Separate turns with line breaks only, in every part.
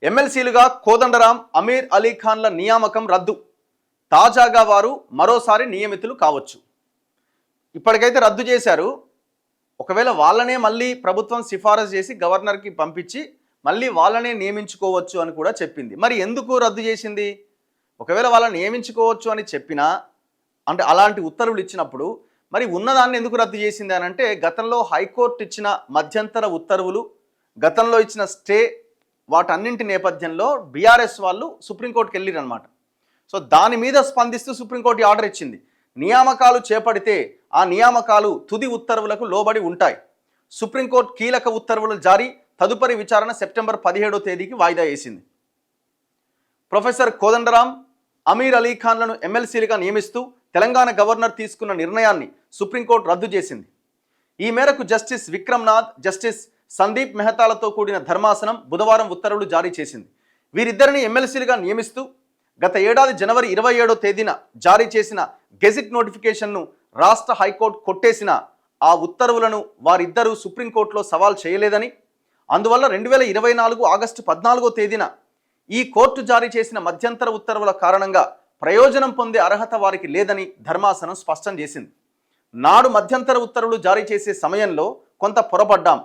ఎమ్మెల్సీలుగా కోదండరాం, అమీర్ అలీ ఖాన్ల నియామకం రద్దు. తాజాగా వారు మరోసారి నియమితులు కావచ్చు. ఇప్పటికైతే రద్దు చేశారు. ఒకవేళ వాళ్ళనే మళ్ళీ ప్రభుత్వం సిఫారసు చేసి గవర్నర్కి పంపించి మళ్ళీ వాళ్ళనే నియమించుకోవచ్చు అని కూడా చెప్పింది. మరి ఎందుకు రద్దు చేసింది? ఒకవేళ వాళ్ళని నియమించుకోవచ్చు అని చెప్పినా, అంటే అలాంటి ఉత్తర్వులు ఇచ్చినప్పుడు మరి ఉన్నదాన్ని ఎందుకు రద్దు చేసింది అని అంటే, గతంలో హైకోర్టు ఇచ్చిన మధ్యంతర ఉత్తర్వులు, గతంలో ఇచ్చిన స్టే, వాటన్నింటి నేపథ్యంలో బీఆర్ఎస్ వాళ్ళు సుప్రీంకోర్టుకి వెళ్ళిరనమాట. సో దాని మీద స్పందిస్తూ సుప్రీంకోర్టు ఆర్డర్ ఇచ్చింది. నియామకాలు చేపడితే ఆ నియామకాలు తుది ఉత్తర్వులకు లోబడి ఉంటాయి. సుప్రీంకోర్టు కీలక ఉత్తర్వులు జారీ, తదుపరి విచారణ సెప్టెంబర్ 17వ తేదీకి వాయిదా వేసింది. ప్రొఫెసర్ కోదండరాం, అమీర్ అలీ ఖాన్లను ఎమ్మెల్సీలుగా నియమిస్తూ తెలంగాణ గవర్నర్ తీసుకున్న నిర్ణయాన్ని సుప్రీంకోర్టు రద్దు చేసింది. ఈ మేరకు జస్టిస్ విక్రమ్నాథ్, జస్టిస్ సందీప్ మెహతాలతో కూడిన ధర్మాసనం బుధవారం ఉత్తర్వులు జారీ చేసింది. వీరిద్దరిని ఎమ్మెల్సీలుగా నియమిస్తూ గత ఏడాది జనవరి 27వ తేదీన జారీ చేసిన గెజిట్ నోటిఫికేషన్ను రాష్ట్ర హైకోర్టు కొట్టేసిన ఆ ఉత్తర్వులను వారిద్దరూ సుప్రీంకోర్టులో సవాల్ చేయలేదని, అందువల్ల 2024 ఆగస్టు 14వ తేదీన ఈ కోర్టు జారీ చేసిన మధ్యంతర ఉత్తర్వుల కారణంగా ప్రయోజనం పొందే అర్హత వారికి లేదని ధర్మాసనం స్పష్టం చేసింది. నాడు మధ్యంతర ఉత్తర్వులు జారీ చేసే సమయంలో కొంత పొరపడ్డాం.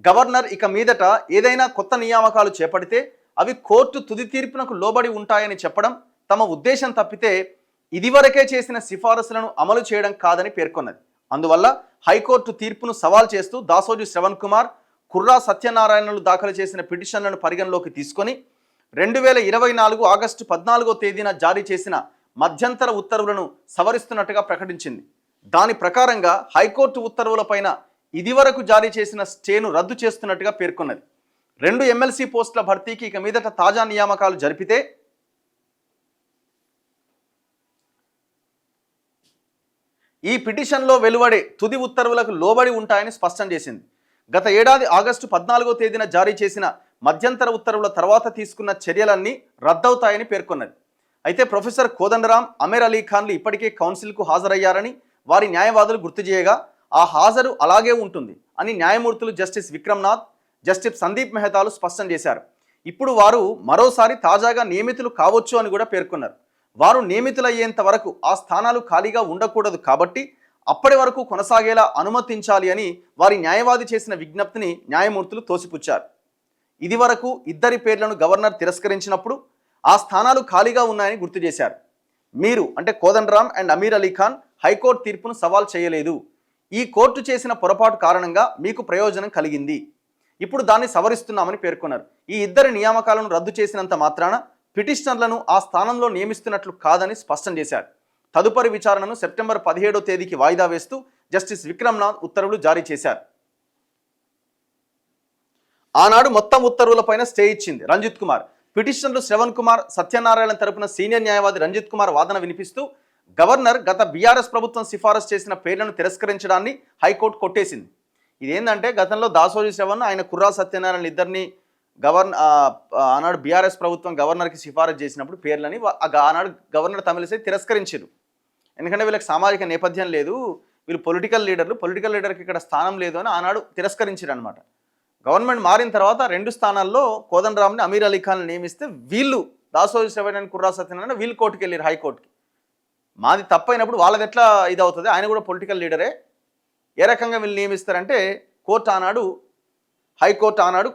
గవర్నర్ ఇక మీదట ఏదైనా కొత్త నియామకాలు చేపడితే అవి కోర్టు తుది తీర్పునకు లోబడి ఉంటాయని చెప్పడం తమ ఉద్దేశం తప్పితే ఇదివరకే చేసిన సిఫారసులను అమలు చేయడం కాదని పేర్కొన్నది. అందువల్ల హైకోర్టు తీర్పును సవాల్ చేస్తూ దాసోజు శ్రవణ్ కుమార్, కుర్రా సత్యనారాయణలు దాఖలు చేసిన పిటిషన్లను పరిగణలోకి తీసుకొని 2024 ఆగస్టు 14వ తేదీన జారీ చేసిన మధ్యంతర ఉత్తర్వులను సవరిస్తున్నట్టుగా ప్రకటించింది. దాని ప్రకారంగా హైకోర్టు ఉత్తర్వులపైన ఇదివరకు జారీ చేసిన స్టేను రద్దు చేస్తున్నట్టుగా పేర్కొన్నది. 2 ఎమ్మెల్సీ పోస్టుల భర్తీకి ఇక మీదట తాజా నియామకాలు జరిపితే ఈ పిటిషన్లో వెలువడే తుది ఉత్తర్వులకు లోబడి ఉంటాయని స్పష్టం చేసింది. గత ఏడాది ఆగస్టు 14వ తేదీన జారీ చేసిన మధ్యంతర ఉత్తర్వుల తర్వాత తీసుకున్న చర్యలన్నీ రద్దవుతాయని పేర్కొన్నది. అయితే ప్రొఫెసర్ కోదండరాం, అమీర్ అలీ ఖాన్లు ఇప్పటికే కౌన్సిల్కు హాజరయ్యారని వారి న్యాయవాదులు గుర్తు చేయగా ఆ హాజరు అలాగే ఉంటుంది అని న్యాయమూర్తులు జస్టిస్ విక్రమ్నాథ్, జస్టిస్ సందీప్ మెహతాలు స్పష్టం చేశారు. ఇప్పుడు వారు మరోసారి తాజాగా నియమితులు కావచ్చు అని కూడా పేర్కొన్నారు. వారు నియమితులయ్యేంత వరకు ఆ స్థానాలు ఖాళీగా ఉండకూడదు కాబట్టి అప్పటి వరకు కొనసాగేలా అనుమతించాలి అని వారి న్యాయవాది చేసిన విజ్ఞప్తిని న్యాయమూర్తులు తోసిపుచ్చారు. ఇది వరకు ఇద్దరి పేర్లను గవర్నర్ తిరస్కరించినప్పుడు ఆ స్థానాలు ఖాళీగా ఉన్నాయని గుర్తు చేశారు. మీరు అంటే కోదండరాం అండ్ అమీర్ అలీ ఖాన్ హైకోర్టు తీర్పును సవాల్ చేయలేదు. ఈ కోర్టు చేసిన పొరపాటు కారణంగా మీకు ప్రయోజనం కలిగింది. ఇప్పుడు దాన్ని సవరిస్తున్నామని పేర్కొన్నారు. ఈ ఇద్దరి నియామకాలను రద్దు చేసినంత మాత్రాన పిటిషనర్లను ఆ స్థానంలో నియమిస్తున్నట్లు కాదని స్పష్టం చేశారు. తదుపరి విచారణను సెప్టెంబర్ 17వ తేదీకి వాయిదా వేస్తూ జస్టిస్ విక్రమ్నాథ్ ఉత్తర్వులు జారీ చేశారు. ఆనాడు మొత్తం ఉత్తర్వులపైన స్టే ఇచ్చింది రంజిత్ కుమార్. పిటిషనర్లు శ్రవణ్ కుమార్, సత్యనారాయణ తరపున సీనియర్ న్యాయవాది రంజిత్ కుమార్ వాదన వినిపిస్తూ గవర్నర్ గత బీఆర్ఎస్ ప్రభుత్వం సిఫారసు చేసిన పేర్లను తిరస్కరించడాన్ని హైకోర్టు కొట్టేసింది. ఇదేంటంటే గతంలో దాసోజు శ్రవణ్, ఆయన కుర్రా సత్యనారాయణ ఇద్దరిని ఆనాడు బీఆర్ఎస్ ప్రభుత్వం గవర్నర్కి సిఫారసు చేసినప్పుడు పేర్లని ఆనాడు గవర్నర్ తమిళిసై తిరస్కరించారు. ఎందుకంటే వీళ్ళకి సామాజిక నేపథ్యం లేదు, వీళ్ళు పొలిటికల్ లీడర్కి ఇక్కడ స్థానం లేదు అని ఆనాడు తిరస్కరించారు అనమాట. గవర్నమెంట్ మారిన తర్వాత 2 స్థానాల్లో కోదండరాంని, అమీర్ అలీ ఖాన్ నియమిస్తే వీళ్ళు దాసోజు శ్రవణ్ అండ్ కుర్రా సత్యనారాయణ వీళ్ళు కోర్టుకు వెళ్ళారు, హైకోర్టుకి. మాది తప్పైనప్పుడు వాళ్ళది ఎట్లా ఇది అవుతుంది? ఆయన కూడా పొలిటికల్ లీడరే, ఏ రకంగా వీళ్ళు నియమిస్తారంటే హైకోర్టు ఆనాడు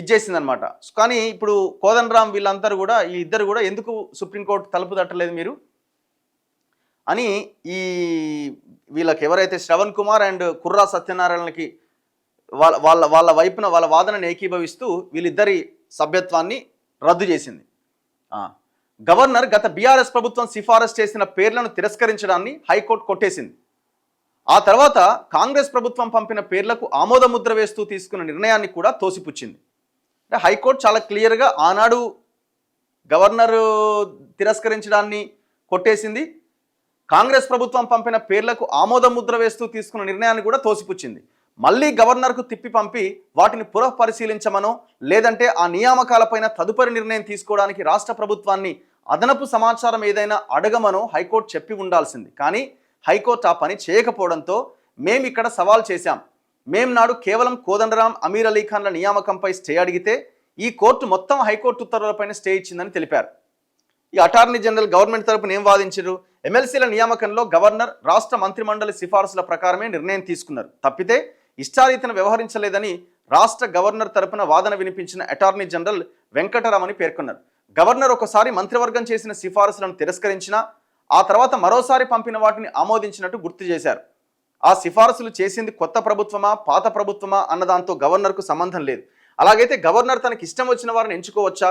ఇచ్చేసిందనమాట. కానీ ఇప్పుడు కోదండరాం వీళ్ళందరూ కూడా, ఈ ఇద్దరు కూడా ఎందుకు సుప్రీంకోర్టు తలుపు తట్టలేదు మీరు అని వీళ్ళకి ఎవరైతే శ్రవణ్ కుమార్ అండ్ కుర్రా సత్యనారాయణకి వాళ్ళ వైపున వాళ్ళ వాదనను ఏకీభవిస్తూ వీళ్ళిద్దరి సభ్యత్వాన్ని రద్దు చేసింది. గవర్నర్ గత బీఆర్ఎస్ ప్రభుత్వం సిఫారసు చేసిన పేర్లను తిరస్కరించడాన్ని హైకోర్టు కొట్టేసింది. ఆ తర్వాత కాంగ్రెస్ ప్రభుత్వం పంపిన పేర్లకు ఆమోద ముద్ర వేస్తూ తీసుకున్న నిర్ణయాన్ని కూడా తోసిపుచ్చింది. అంటే హైకోర్టు చాలా క్లియర్గా ఆనాడు గవర్నర్ తిరస్కరించడాన్ని కొట్టేసింది, కాంగ్రెస్ ప్రభుత్వం పంపిన పేర్లకు ఆమోద ముద్ర వేస్తూ తీసుకున్న నిర్ణయాన్ని కూడా తోసిపుచ్చింది. మళ్ళీ గవర్నర్కు తిప్పి పంపి వాటిని పునఃపరిశీలించమనో లేదంటే ఆ నియామకాలపైన తదుపరి నిర్ణయం తీసుకోవడానికి రాష్ట్ర ప్రభుత్వాన్ని అదనపు సమాచారం ఏదైనా అడగమనో హైకోర్టు చెప్పి ఉండాల్సింది. కానీ హైకోర్టు ఆ పని చేయకపోవడంతో మేము ఇక్కడ సవాల్ చేశాం. మేం నాడు కేవలం కోదండరాం, అమీర్ అలీ ఖాన్ల నియామకంపై స్టే అడిగితే ఈ కోర్టు మొత్తం హైకోర్టు ఉత్తర్వులపైన స్టే ఇచ్చిందని తెలిపారు. ఈ అటార్నీ జనరల్ గవర్నమెంట్ తరపున ఏం వాదించారు? ఎమ్మెల్సీల నియామకంలో గవర్నర్ రాష్ట్ర మంత్రిమండలి సిఫార్సుల ప్రకారమే నిర్ణయం తీసుకున్నారు, తప్పితే ఇష్టారీతన వ్యవహరించలేదని రాష్ట్ర గవర్నర్ తరపున వాదన వినిపించిన అటార్నీ జనరల్ వెంకటరమణి పేర్కొన్నారు. గవర్నర్ ఒకసారి మంత్రివర్గం చేసిన సిఫారసులను తిరస్కరించినా ఆ తర్వాత మరోసారి పంపిన వాటిని ఆమోదించినట్టు గుర్తు చేశారు. ఆ సిఫారసులు చేసింది కొత్త ప్రభుత్వమా పాత ప్రభుత్వమా అన్నదాంతో గవర్నర్కు సంబంధం లేదు. అలాగైతే గవర్నర్ తనకి ఇష్టం వచ్చిన వారిని ఎంచుకోవచ్చా?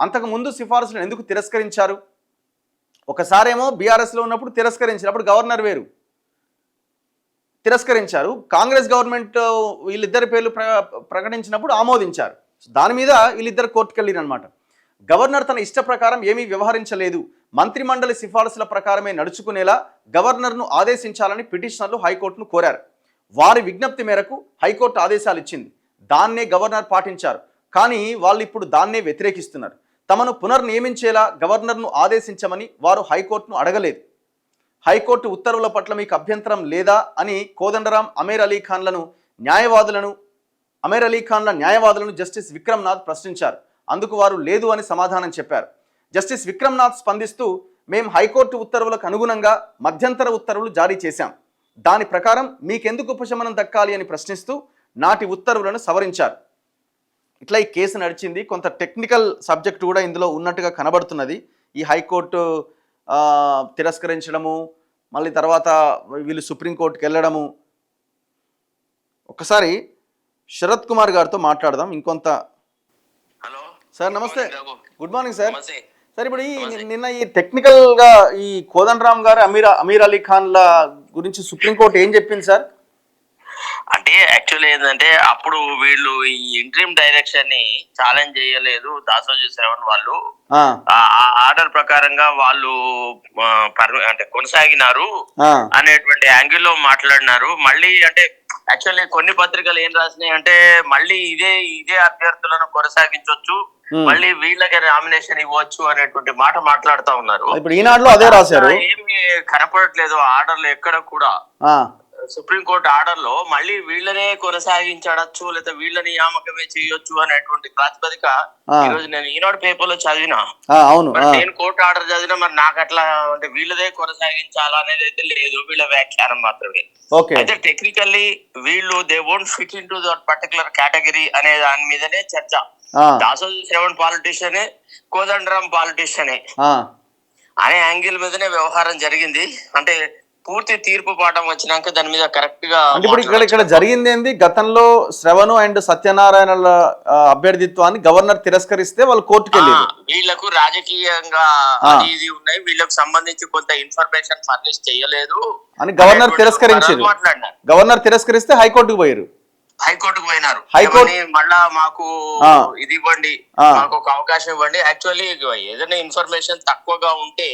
అంతకు ముందు సిఫారసులను ఎందుకు తిరస్కరించారు? ఒకసారేమో బీఆర్ఎస్లో ఉన్నప్పుడు తిరస్కరించారు, అప్పుడు గవర్నర్ వేరు, తిరస్కరించారు. కాంగ్రెస్ గవర్నమెంట్ వీళ్ళిద్దరి పేర్లు ప్రకటించినప్పుడు ఆమోదించారు. దాని మీద వీళ్ళిద్దరు కోర్టుకు వెళ్ళారు అనమాట. గవర్నర్ తన ఇష్ట ప్రకారం ఏమీ వ్యవహరించలేదు, మంత్రిమండలి సిఫారసుల ప్రకారమే నడుచుకునేలా గవర్నర్ను ఆదేశించాలని పిటిషనర్లు హైకోర్టును కోరారు. వారి విజ్ఞప్తి మేరకు హైకోర్టు ఆదేశాలు ఇచ్చింది, దాన్నే గవర్నర్ పాటించారు. కానీ వాళ్ళు ఇప్పుడు దాన్నే వ్యతిరేకిస్తున్నారు. తమను పునర్నియమించేలా గవర్నర్ను ఆదేశించమని వారు హైకోర్టును అడగలేదు. హైకోర్టు ఉత్తర్వుల పట్ల మీకు అభ్యంతరం లేదా అని కోదండరాం అమీర్ అలీ ఖాన్ల న్యాయవాదులను జస్టిస్ విక్రమ్నాథ్ ప్రశ్నించారు. అందుకు వారు లేదు అని సమాధానం చెప్పారు. జస్టిస్ విక్రమ్నాథ్ స్పందిస్తూ, మేము హైకోర్టు ఉత్తర్వులకు అనుగుణంగా మధ్యంతర ఉత్తర్వులు జారీ చేశాం, దాని ప్రకారం మీకెందుకు ఉపశమనం దక్కాలి అని ప్రశ్నిస్తూ నాటి ఉత్తర్వులను సవరించారు. ఇట్లా ఈ కేసు నడిచింది. కొంత టెక్నికల్ సబ్జెక్ట్ కూడా ఇందులో ఉన్నట్టుగా కనబడుతున్నది. ఈ హైకోర్టు తిరస్కరించడము, మళ్ళీ తర్వాత వీళ్ళు సుప్రీంకోర్టుకి వెళ్ళడము. ఒకసారి శరత్ కుమార్ గారితో మాట్లాడదాం ఇంకొంత.
హలో
సార్ నమస్తే. Good morning sir.
నమస్తే
సార్ ఇప్పుడు నిన్న ఈ టెక్నికల్గా ఈ కోదండరాం గారు అమీర్ అలీ ఖాన్ల గురించి సుప్రీంకోర్టు ఏం చెప్పింది సార్?
అంటే యాక్చువల్లీ ఏంటంటే అప్పుడు వీళ్ళు ఈ ఇంట్రీమ్ డైరెక్షన్ ని ఛాలెంజ్ చేయలేదు దాసోజీ శ్రవణ్ వాళ్ళు. ఆర్డర్ ప్రకారంగా వాళ్ళు అంటే కొనసాగినారు అనేటువంటి యాంగిల్ లో మాట్లాడినారు. మళ్ళీ అంటే యాక్చువల్లీ కొన్ని పత్రికలు ఏం రాసినాయి అంటే మళ్ళీ ఇదే అభ్యర్థులను కొనసాగించవచ్చు, మళ్ళీ వీళ్ళకి నామినేషన్ ఇవ్వచ్చు అనేటువంటి మాట మాట్లాడుతా ఉన్నారు.
ఇప్పుడు ఈనాడులో అదే రాశారు.
ఏమి కనపడట్లేదు ఆర్డర్లు ఎక్కడ కూడా. సుప్రీంకోర్టు ఆర్డర్ లో మళ్ళీ వీళ్ళనే కొనసాగించడచ్చు లేదా వీళ్ళ నియామకమే చేయొచ్చు అనేటువంటి ప్రాతిపదిక ఈ రోజు నేను ఈనాడు పేపర్ లో చదివినా. నేను కోర్టు ఆర్డర్ చదివినా, మరి నాకు అట్లా అంటే వీళ్ళదే కొనసాగించాలా అనేది అయితే లేదు, వీళ్ళ వ్యాఖ్యానం మాత్రమే. అయితే టెక్నికల్లీ వీళ్ళు they won't fit in to that particular category అనే దాని మీదనే చర్చ. దాసోజీ శ్రవణ్ పాలిటిషియనే, కోదండరాం పాలిటిషియనే అనే యాంగిల్ మీదనే వ్యవహారం జరిగింది. అంటే పూర్తి తీర్పు పాఠం వచ్చినాక దాని మీద కరెక్ట్ గా.
ఇప్పుడు ఇక్కడ జరిగింది ఏంది? గతంలో శ్రవణ్ అండ్ సత్యనారాయణల అభ్యర్థిత్వాన్ని గవర్నర్ తిరస్కరిస్తే వాళ్ళు కోర్టుకు వెళ్ళారు.
వీళ్లకు రాజకీయంగా ఇది ఉన్నాయి, వీళ్ళకు సంబంధించి కొంత ఇన్ఫర్మేషన్ ఫర్నిష్ చేయలేదు
అని గవర్నర్ తిరస్కరించారు. గవర్నర్ తిరస్కరిస్తే హైకోర్టుకు పోయారు.
హైకోర్టుకు పోయినారు. మళ్ళా మాకు ఇది ఇవ్వండి, మాకు ఒక అవకాశం ఇవ్వండి. యాక్చువల్లీ ఏదైనా ఇన్ఫర్మేషన్ తక్కువగా ఉంటే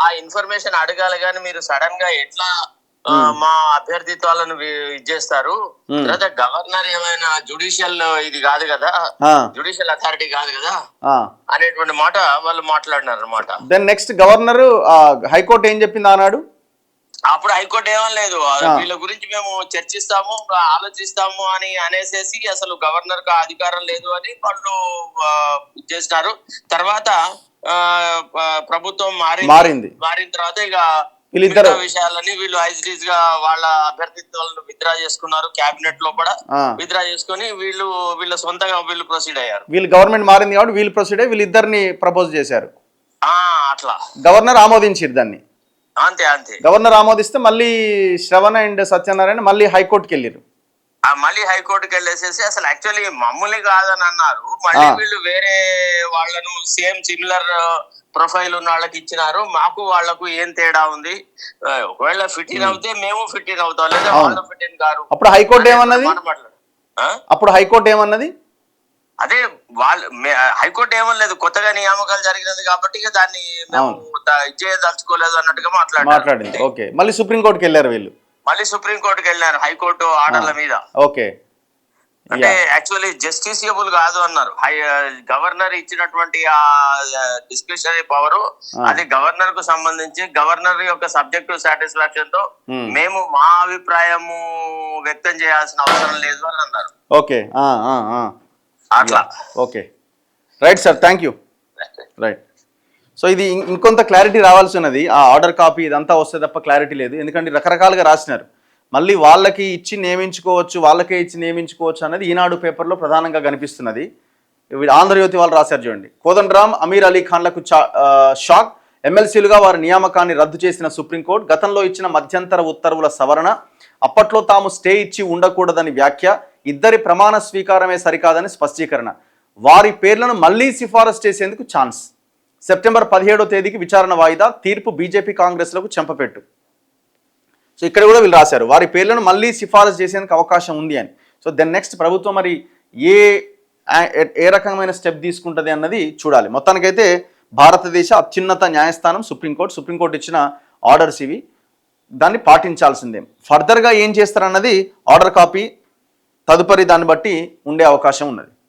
ఆ ఇన్ఫర్మేషన్ అడగాలి, కానీ మీరు సడన్ గా ఎట్లా మా అభ్యర్థిత్వాలను ఇచ్చేస్తారు? తర్వాత గవర్నర్ ఏమైనా జుడిషియల్ ఇది కాదు కదా, జుడిషియల్ అథారిటీ కాదు కదా అనేటువంటి మాట వాళ్ళు మాట్లాడినారు అనమాట.
దెన్ నెక్స్ట్ గవర్నర్ హైకోర్టు ఏం చెప్పింది అన్నాడు.
అప్పుడు హైకోర్టు ఏమనలేదు, వీళ్ళ గురించి మేము చర్చిస్తాము ఆలోచిస్తాము అని అనేసేసి అసలు గవర్నర్ కు అధికారం లేదు అని వాళ్ళు చేసినారు. తర్వాత ప్రభుత్వం మారిన తర్వాత ఇక మిగతా విషయాలని వీళ్ళు ఐజ్రీజ్ గా వాళ్ళ అభ్యర్థిత్వాలను విత్డ్రా చేసుకున్నారు. క్యాబినెట్ లో కూడా విత్డ్రా చేసుకుని వీళ్ళ సొంతంగా వీళ్ళు ప్రొసీడ్ అయ్యారు.
వీళ్ళు గవర్నమెంట్ మారింది కాబట్టి వీళ్ళు ప్రొసీడ్ అయ్యి వీళ్ళిద్దరిని ప్రపోజ్ చేశారు.
అట్లా
గవర్నర్ ఆమోదించారు దాన్ని.
అంతే
గవర్నర్ ఆమోదిస్తే మళ్ళీ శ్రవణ్ అండ్ సత్యనారాయణ మళ్ళీ హైకోర్టుకి వెళ్ళారు.
మళ్ళీ హైకోర్టుకి వెళ్ళేసేసి అసలు యాక్చువల్లీ మమ్మల్ని కాదని అన్నారు. మళ్ళీ వీళ్ళు వేరే వాళ్ళను సేమ్ సిమిలర్ ప్రొఫైల్ ఉన్న వాళ్ళకి ఇచ్చినారు. మాకు వాళ్లకు ఏం తేడా ఉంది? ఒకవేళ ఫిట్ ఇన్ అవుతే మేము ఫిట్ ఇన్ అవుతాం, లేదా వాళ్ళు ఫిట్ ఇన్ కారు.
అప్పుడు హైకోర్టు ఏమన్నది?
అదే హైకోర్టు ఏమనలేదు, కొత్తగా నియామకాలు జరిగినది కాబట్టి దాన్ని మేము ఇచ్చేదలుచుకోలేదు అన్నట్టుగా మాట్లాడింది.
ఓకే, మళ్ళీ సుప్రీంకోర్టుకి వెళ్ళారు వీళ్ళు.
మళ్ళీ సుప్రీంకోర్టుకి వెళ్ళారు హైకోర్టు ఆర్డర్ల మీద.
ఓకే,
అంటే యాక్చువల్లీ జస్టిసియబుల్ కాదు అన్నారు. గవర్నర్ ఇచ్చినటువంటి ఆ డిస్క్రిషనరీ పవర్ అది గవర్నర్ కు సంబంధించి, గవర్నర్ యొక్క సబ్జెక్టివ్ సాటిస్ఫాక్షన్ తో మేము మా అభిప్రాయము వ్యక్తం చేయాల్సిన అవసరం లేదు అని అన్నారు.
ఓకే,
అట్లా.
Okay, right sir, thank you. Right. So ఇది ఇంకొంత క్లారిటీ రావాల్సి ఉన్నది. ఆ ఆర్డర్ కాపీ ఇదంతా వస్తే తప్ప క్లారిటీ లేదు. ఎందుకంటే రకరకాలుగా రాసినారు. మళ్ళీ వాళ్ళకి ఇచ్చి నియమించుకోవచ్చు, వాళ్ళకే ఇచ్చి నియమించుకోవచ్చు అనేది ఈనాడు పేపర్లో ప్రధానంగా కనిపిస్తున్నది. ఆంధ్రజ్యోతి వాళ్ళు రాశారు చూడండి. కోదండరాం, అమీర్ అలీ ఖాన్లకు షాక్. ఎమ్మెల్సీలుగా వారి నియామకాన్ని రద్దు చేసిన సుప్రీంకోర్టు. గతంలో ఇచ్చిన మధ్యంతర ఉత్తర్వుల సవరణ. అప్పట్లో తాము స్టే ఇచ్చి ఉండకూడదని వ్యాఖ్య. ఇద్దరి ప్రమాణ స్వీకారమే సరికాదని స్పష్టీకరణ. వారి పేర్లను మళ్లీ సిఫారసు చేసేందుకు ఛాన్స్. సెప్టెంబర్ 17వ తేదీకి విచారణ వాయిదా. తీర్పు బీజేపీ కాంగ్రెస్లకు చెంపపెట్టు. సో ఇక్కడ కూడా వీళ్ళు రాశారు వారి పేర్లను మళ్ళీ సిఫారసు చేసేందుకు అవకాశం ఉంది అని. సో దెన్ నెక్స్ట్ ప్రభుత్వం మరి ఏ రకమైన స్టెప్ తీసుకుంటుంది అన్నది చూడాలి. మొత్తానికైతే భారతదేశ అత్యున్నత న్యాయస్థానం సుప్రీంకోర్టు ఇచ్చిన ఆర్డర్స్ ఇవి, దాన్ని పాటించాల్సిందే. ఫర్దర్గా ఏం చేస్తారన్నది ఆర్డర్ కాపీ తదుపరి దాన్ని బట్టి ఉండే అవకాశం ఉన్నది.